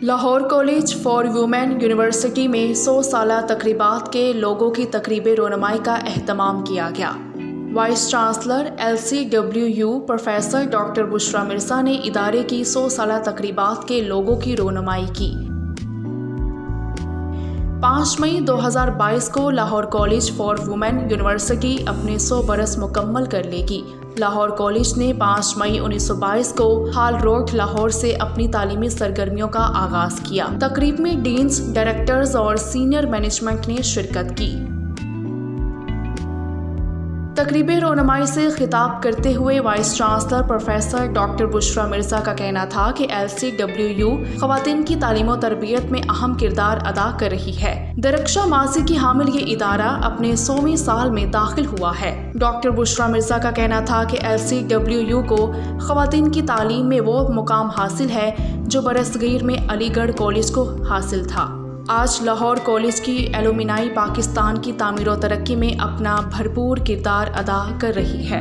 Lahore college for women university میں 100 سالہ تقریبات کے لوگوں کی تقریب رونمائی کا اہتمام کیا گیا۔ Vice chancellor LCWU professor doctor Bushra Mirza نے ادارے کی 100 سالہ تقریبات کے لوگوں کی رونمائی کی۔ 5 مئی 2022 کو Lahore college for women university اپنے 100 برس مکمل کر لے گی۔ لاہور کالج نے 5 مئی 1922 کو ہال روڈ لاہور سے اپنی تعلیمی سرگرمیوں کا آغاز کیا۔ تقریب میں ڈینز، ڈائریکٹرز اور سینئر مینجمنٹ نے شرکت کی۔ تقریب رونمائی سے خطاب کرتے ہوئے vice chancellor professor doctor Bushra Mirza کا کہنا تھا کہ LCWU خواتین کی تعلیم و تربیت میں اہم کردار ادا کر رہی ہے۔ درخشاں ماضی کی حامل یہ ادارہ اپنے 100ویں سال میں داخل ہوا ہے۔ ڈاکٹر بشرا مرزا کا کہنا تھا کہ LCWU کو خواتین کی تعلیم میں وہ مقام حاصل ہے جو برصغیر میں علی گڑھ کالج کو حاصل تھا۔ آج لاہور کالج کی ایلومنائی پاکستان کی تعمیر و ترقی میں اپنا بھرپور کردار ادا کر رہی ہے۔